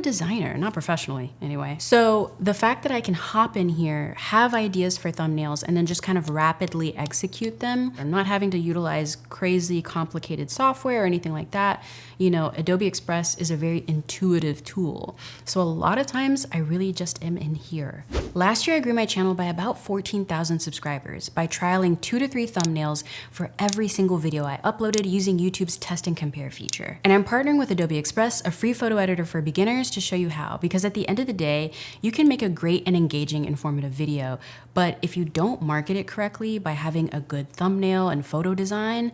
a designer, not professionally anyway. So the fact that I can hop in here, have ideas for thumbnails, and then just kind of rapidly execute them, and not having to utilize crazy complicated software or anything like that. You know, Adobe Express is a very intuitive tool. So a lot of times I really just am in here. Last year I grew my channel by about 14,000 subscribers by trialing 2 to 3 thumbnails for every single video I uploaded using YouTube's test and compare feature. And I'm partnering with Adobe Express, a free photo editor for beginners, to show you how, because at the end of the day, you can make a great and engaging, informative video, but if you don't market it correctly by having a good thumbnail and photo design,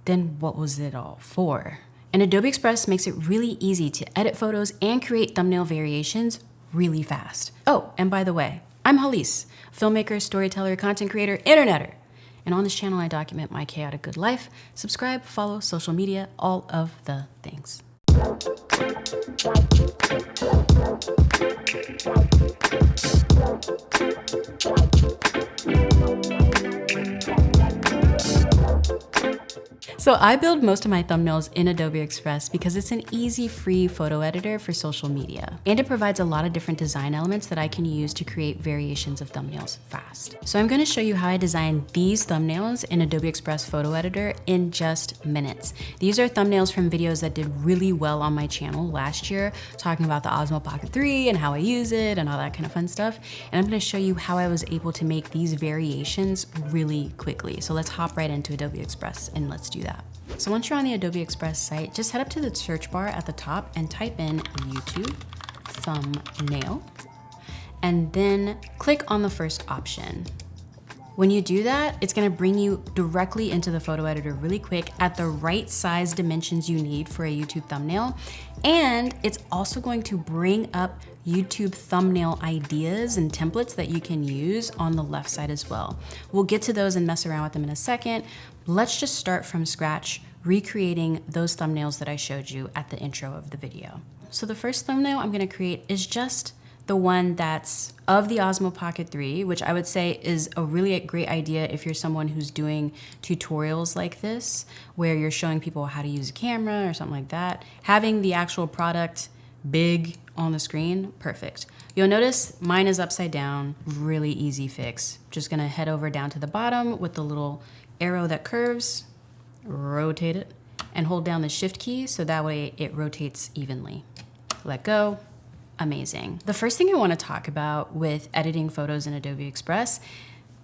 then what was it all for? And Adobe Express makes it really easy to edit photos and create thumbnail variations really fast. Oh, and by the way, I'm Halise, filmmaker, storyteller, content creator, internetter. And on this channel, I document my chaotic good life. Subscribe, follow, social media, all of the things. So I build most of my thumbnails in Adobe Express because it's an easy, free photo editor for social media. And it provides a lot of different design elements that I can use to create variations of thumbnails fast. So I'm gonna show you how I design these thumbnails in Adobe Express photo editor in just minutes. These are thumbnails from videos that did really well on my channel last year, talking about the Osmo Pocket 3 and how I use it and all that kind of fun stuff. And I'm gonna show you how I was able to make these variations really quickly. So let's hop right into Adobe Express and let's do that. So once you're on the Adobe Express site, just head up to the search bar at the top and type in YouTube thumbnail, and then click on the first option. When you do that, it's gonna bring you directly into the photo editor really quick at the right size dimensions you need for a YouTube thumbnail. And it's also going to bring up YouTube thumbnail ideas and templates that you can use on the left side as well. We'll get to those and mess around with them in a second. Let's just start from scratch, recreating those thumbnails that I showed you at the intro of the video. So the first thumbnail I'm gonna create is just the one that's of the Osmo Pocket 3, which I would say is a really great idea if you're someone who's doing tutorials like this, where you're showing people how to use a camera or something like that. Having the actual product big on the screen, perfect. You'll notice mine is upside down, really easy fix. Just gonna head over down to the bottom with the little arrow that curves, rotate it, and hold down the shift key so that way it rotates evenly. Let go. Amazing. The first thing I want to talk about with editing photos in Adobe Express,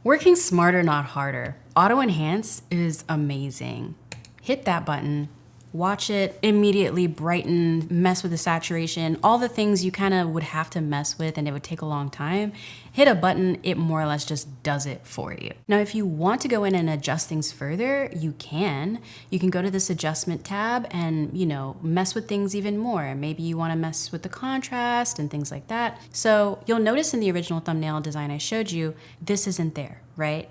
working smarter, not harder. Auto enhance is amazing. Hit that button, watch it immediately brighten, mess with the saturation, all the things you kind of would have to mess with and it would take a long time. Hit a button, it more or less just does it for you. Now, if you want to go in and adjust things further, you can. You can go to this adjustment tab and, you know, mess with things even more. Maybe you want to mess with the contrast and things like that. So you'll notice in the original thumbnail design I showed you, this isn't there, right?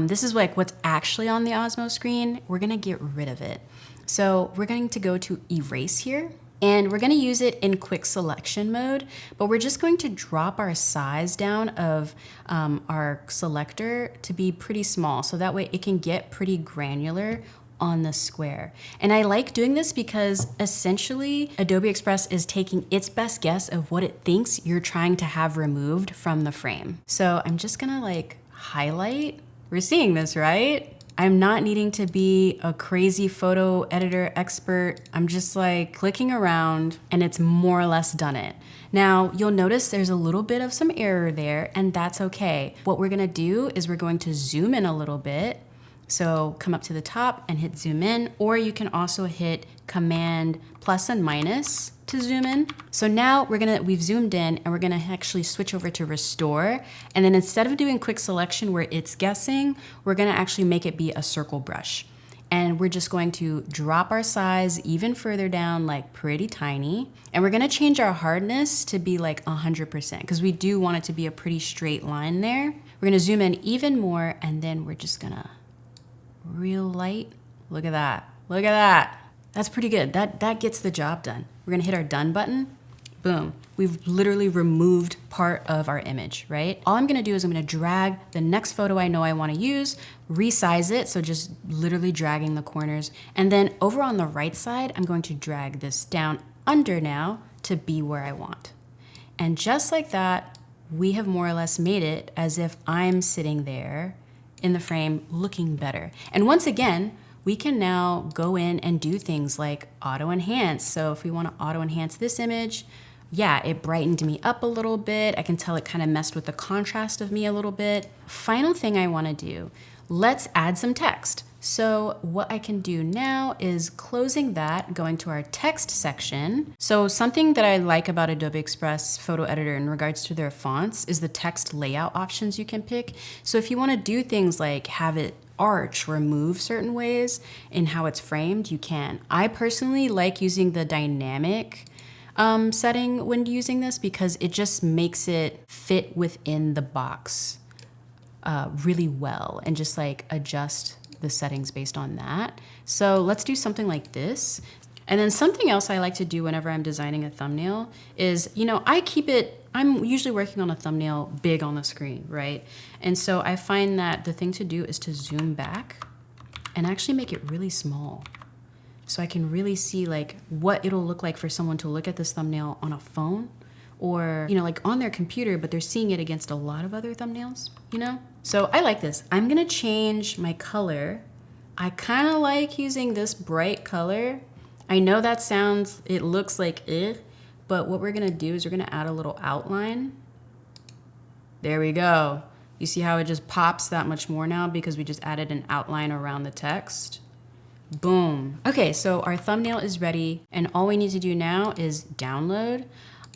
This is like what's actually on the Osmo screen. We're gonna get rid of it. So we're going to go to erase here, and we're gonna use it in quick selection mode, but we're just going to drop our size down of our selector to be pretty small, so that way it can get pretty granular on the square. And I like doing this because essentially Adobe Express is taking its best guess of what it thinks you're trying to have removed from the frame. So I'm just gonna like highlight. We're seeing this, right? I'm not needing to be a crazy photo editor expert. I'm just like clicking around and it's more or less done it. Now, you'll notice there's a little bit of some error there, and that's okay. What we're gonna do is we're going to zoom in a little bit. So come up to the top and hit zoom in, or you can also hit Command plus and minus to zoom in. So now we've zoomed in and we're gonna actually switch over to restore. And then instead of doing quick selection where it's guessing, we're gonna actually make it be a circle brush. And we're just going to drop our size even further down, like pretty tiny. And we're gonna change our hardness to be like 100%, because we do want it to be a pretty straight line there. We're gonna zoom in even more, and then we're just gonna real light. Look at that, look at that. That's pretty good, that gets the job done. We're gonna hit our done button, boom. We've literally removed part of our image, right? All I'm gonna do is I'm gonna drag the next photo I know I wanna use, resize it, so just literally dragging the corners. And then over on the right side, I'm going to drag this down under now to be where I want. And just like that, we have more or less made it as if I'm sitting there in the frame looking better. And once again, we can now go in and do things like auto enhance. So if we want to auto enhance this image, yeah, it brightened me up a little bit. I can tell it kind of messed with the contrast of me a little bit. Final thing I want to do, let's add some text. So what I can do now is closing that, going to our text section. So something that I like about Adobe Express Photo Editor in regards to their fonts is the text layout options you can pick. So if you want to do things like have it arch or move certain ways in how it's framed, you can. I personally like using the dynamic setting when using this because it just makes it fit within the box really well and just like adjust the settings based on that. So let's do something like this. And then something else I like to do whenever I'm designing a thumbnail is, I'm usually working on a thumbnail big on the screen, right? And so I find that the thing to do is to zoom back and actually make it really small. So I can really see like what it'll look like for someone to look at this thumbnail on a phone or, like on their computer, but they're seeing it against a lot of other thumbnails, So I like this. I'm gonna change my color. I kind of like using this bright color. I know it looks like but what we're gonna do is we're gonna add a little outline. There we go. You see how it just pops that much more now because we just added an outline around the text. Boom. Okay, so our thumbnail is ready and all we need to do now is download.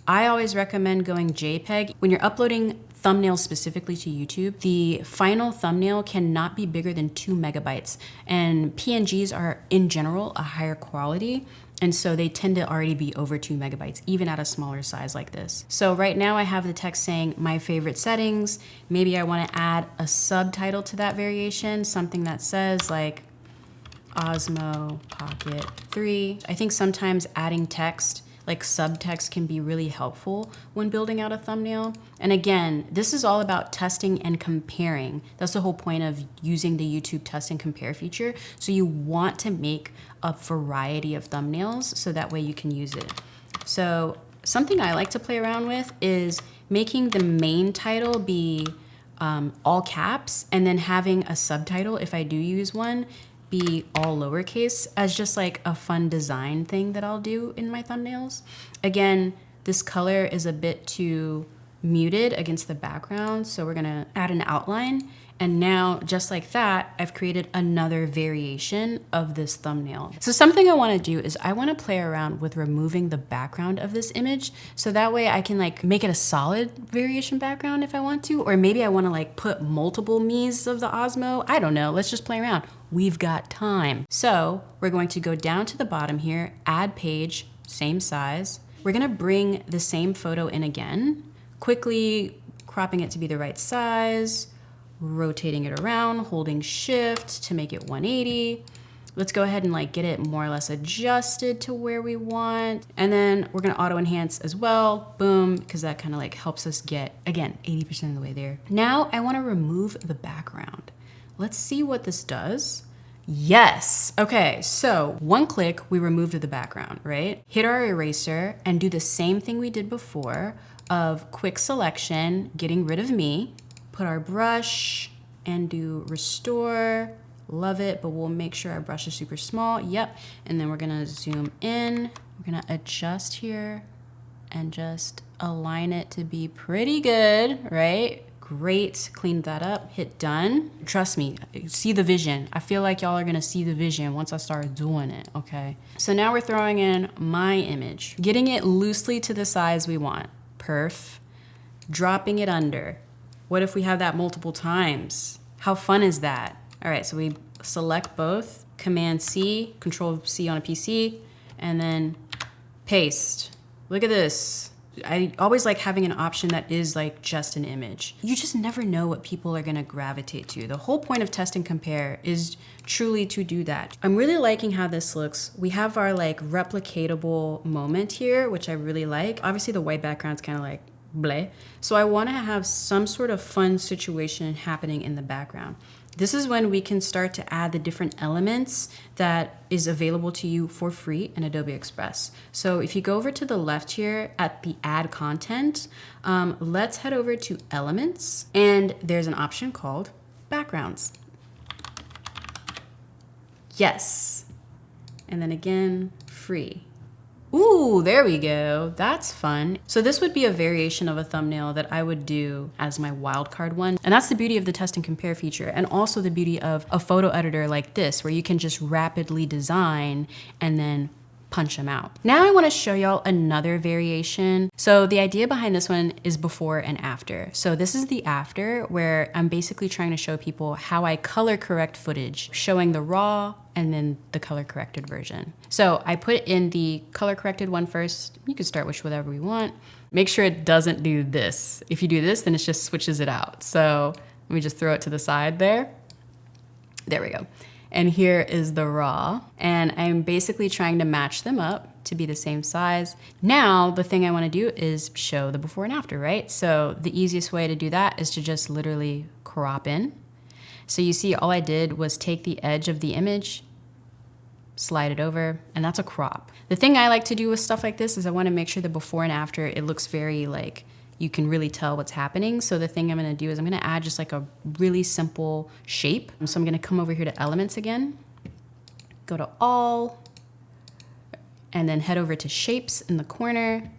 I always recommend going JPEG. When you're uploading thumbnails specifically to YouTube, the final thumbnail cannot be bigger than 2 megabytes. And PNGs are in general a higher quality. And so they tend to already be over 2 megabytes, even at a smaller size like this. So right now I have the text saying my favorite settings. Maybe I want to add a subtitle to that variation, something that says like Osmo Pocket 3. I think sometimes adding text, like subtext, can be really helpful when building out a thumbnail. And again, this is all about testing and comparing. That's the whole point of using the YouTube test and compare feature. So you want to make a variety of thumbnails so that way you can use it. So something I like to play around with is making the main title be all caps and then having a subtitle, if I do use one, be all lowercase as just like a fun design thing that I'll do in my thumbnails. Again, this color is a bit too muted against the background, so we're gonna add an outline. And now, just like that, I've created another variation of this thumbnail. So something I wanna do is I wanna play around with removing the background of this image, so that way I can like make it a solid variation background if I want to, or maybe I wanna like put multiple me's of the Osmo. I don't know, let's just play around. We've got time. So we're going to go down to the bottom here, add page, same size. We're gonna bring the same photo in again, quickly cropping it to be the right size, rotating it around, holding shift to make it 180. Let's go ahead and like get it more or less adjusted to where we want. And then we're gonna auto enhance as well, boom, because that kind of like helps us get, again, 80% of the way there. Now I wanna remove the background. Let's see what this does. Yes, okay, so one click, we removed the background, right? Hit our eraser and do the same thing we did before of quick selection, getting rid of me, put our brush and do restore. Love it, but we'll make sure our brush is super small. Yep, and then we're gonna zoom in. We're gonna adjust here and just align it to be pretty good, right? Great, cleaned that up, hit done. Trust me, see the vision. I feel like y'all are gonna see the vision once I start doing it, okay? So now we're throwing in my image, getting it loosely to the size we want. Perf, dropping it under. What if we have that multiple times? How fun is that? All right, so we select both, Command C, Control C on a PC, and then paste. Look at this. I always like having an option that is like just an image. You just never know what people are gonna gravitate to. The whole point of test and compare is truly to do that. I'm really liking how this looks. We have our like replicatable moment here, which I really like. Obviously the white background's kind of like bleh. So I wanna have some sort of fun situation happening in the background. This is when we can start to add the different elements that is available to you for free in Adobe Express. So if you go over to the left here at the add content, let's head over to elements, and there's an option called backgrounds. Yes. And then again, free. Ooh, there we go. That's fun. So this would be a variation of a thumbnail that I would do as my wildcard one. And that's the beauty of the test and compare feature, and also the beauty of a photo editor like this, where you can just rapidly design and then punch them out. Now I want to show y'all another variation. So the idea behind this one is before and after. So this is the after, where I'm basically trying to show people how I color correct footage, showing the raw and then the color corrected version. So I put in the color corrected one first. You can start with whatever we want. Make sure it doesn't do this. If you do this, then it just switches it out. So let me just throw it to the side there. There we go. And here is the raw. And I'm basically trying to match them up to be the same size. Now, the thing I wanna do is show the before and after, right? So the easiest way to do that is to just literally crop in. So you see, all I did was take the edge of the image, slide it over, and that's a crop. The thing I like to do with stuff like this is I wanna make sure the before and after, it looks very like, you can really tell what's happening. So the thing I'm gonna do is I'm gonna add just like a really simple shape. So I'm gonna come over here to elements again, go to all, and then head over to shapes in the corner.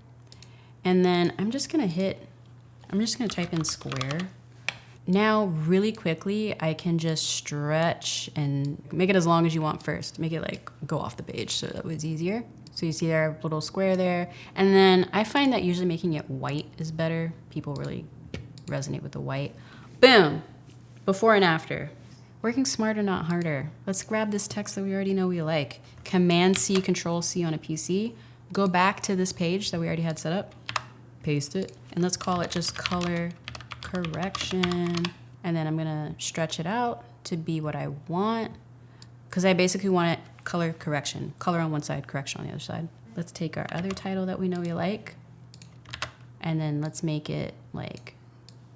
And then I'm just gonna type in square. Now, really quickly, I can just stretch and make it as long as you want first. Make it like go off the page so that was easier. So you see our little square there. And then I find that usually making it white is better. People really resonate with the white. Boom, before and after. Working smarter, not harder. Let's grab this text that we already know we like. Command-C, Control-C on a PC. Go back to this page that we already had set up. Paste it. And let's call it just color correction. And then I'm gonna stretch it out to be what I want, because I basically want it color correction. Color on one side, correction on the other side. Let's take our other title that we know we like, and then let's make it like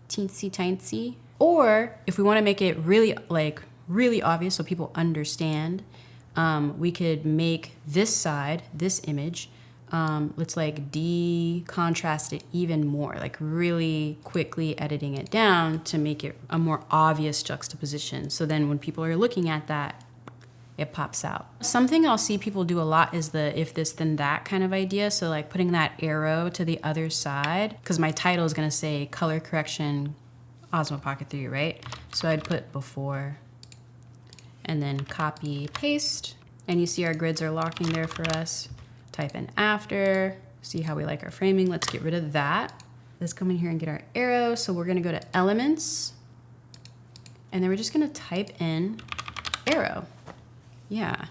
teensy tiny. Or if we wanna make it really obvious so people understand, we could make this side, this image, let's like de-contrast it even more, like really quickly editing it down to make it a more obvious juxtaposition. So then when people are looking at that, it pops out. Something I'll see people do a lot is the if this then that kind of idea. So like putting that arrow to the other side, because my title is gonna say color correction Osmo Pocket 3, right? So I'd put before and then copy, paste, and you see our grids are locking there for us. Type in after, see how we like our framing. Let's get rid of that. Let's come in here and get our arrow. So we're gonna go to elements, and then we're just gonna type in arrow. Yeah,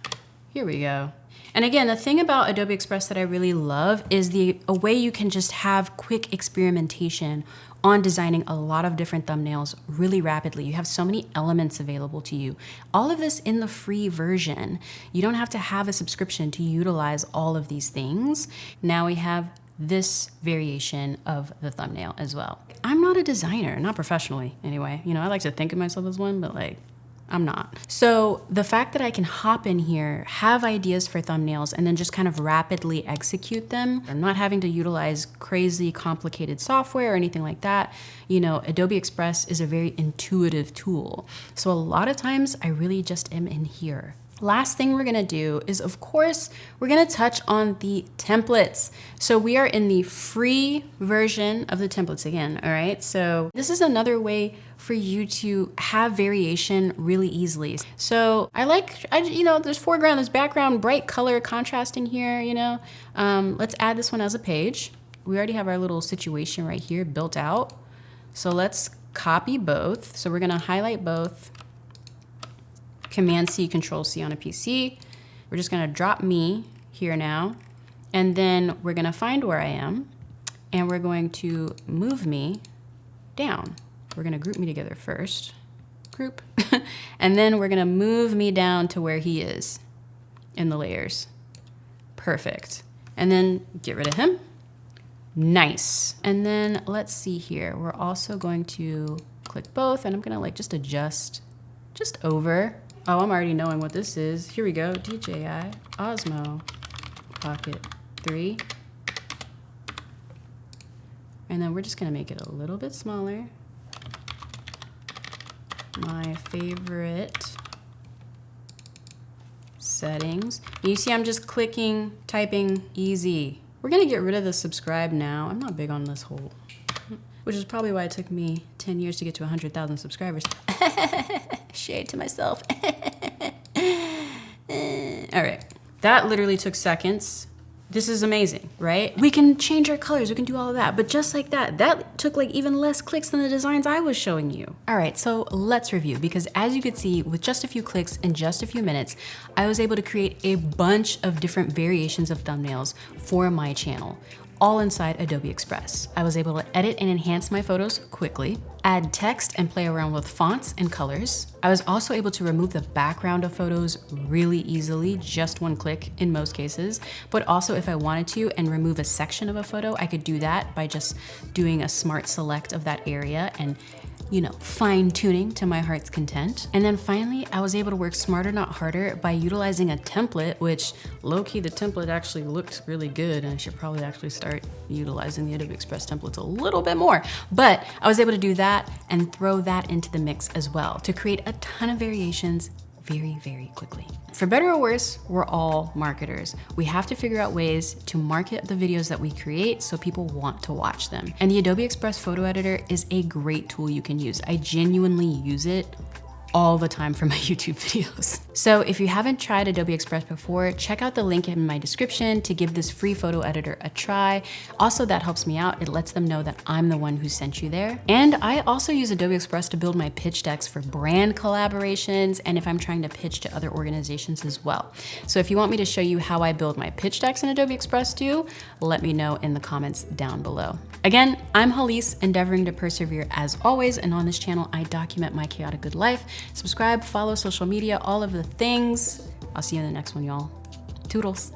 here we go. And again, the thing about Adobe Express that I really love is a way you can just have quick experimentation on designing a lot of different thumbnails really rapidly. You have so many elements available to you. All of this in the free version. You don't have to have a subscription to utilize all of these things. Now we have this variation of the thumbnail as well. I'm not a designer, not professionally anyway. You know, I like to think of myself as one, but like, I'm not. So the fact that I can hop in here, have ideas for thumbnails, and then just kind of rapidly execute them, I'm not having to utilize crazy complicated software or anything like that. You know, Adobe Express is a very intuitive tool. So a lot of times I really just am in here. Last thing we're gonna do is, of course, we're gonna touch on the templates. So we are in the free version of the templates again, all right? So this is another way for you to have variation really easily. So you know, there's foreground, there's background, bright color contrast in here, you know? Let's add this one as a page. We already have our little situation right here built out. So let's copy both. So we're gonna highlight both. Command-C, Control-C on a PC. We're just gonna drop me here now, and then we're gonna find where I am, and we're going to move me down. We're gonna group me together first, group, and then we're gonna move me down to where he is in the layers. Perfect. And then get rid of him. Nice. And then let's see here. We're also going to click both, and I'm gonna like just adjust just over. Oh, I'm already knowing what this is. Here we go, DJI Osmo Pocket 3. And then we're just gonna make it a little bit smaller. My favorite settings. You see I'm just clicking, typing, easy. We're gonna get rid of the subscribe now. I'm not big on this whole, which is probably why it took me 10 years to get to 100,000 subscribers. Shade to myself. All right, that literally took seconds. This is amazing, right? We can change our colors, we can do all of that, but just like that, that took like even less clicks than the designs I was showing you. All right, so let's review, because as you could see, with just a few clicks in just a few minutes, I was able to create a bunch of different variations of thumbnails for my channel, all inside Adobe Express. I was able to edit and enhance my photos quickly, add text and play around with fonts and colors. I was also able to remove the background of photos really easily, just one click in most cases, but also if I wanted to and remove a section of a photo, I could do that by just doing a smart select of that area and, you know, fine tuning to my heart's content. And then finally, I was able to work smarter, not harder by utilizing a template, which low-key the template actually looked really good, and I should probably actually start utilizing the Adobe Express templates a little bit more. But I was able to do that and throw that into the mix as well to create a ton of variations very, very quickly. For better or worse, we're all marketers. We have to figure out ways to market the videos that we create so people want to watch them. And the Adobe Express photo editor is a great tool you can use. I genuinely use it all the time for my YouTube videos. So if you haven't tried Adobe Express before, check out the link in my description to give this free photo editor a try. Also, that helps me out. It lets them know that I'm the one who sent you there. And I also use Adobe Express to build my pitch decks for brand collaborations and if I'm trying to pitch to other organizations as well. So if you want me to show you how I build my pitch decks in Adobe Express too, let me know in the comments down below. Again, I'm Halise, endeavoring to persevere as always, and on this channel, I document my chaotic good life. Subscribe, follow social media, all of the things. I'll see you in the next one, y'all. Toodles.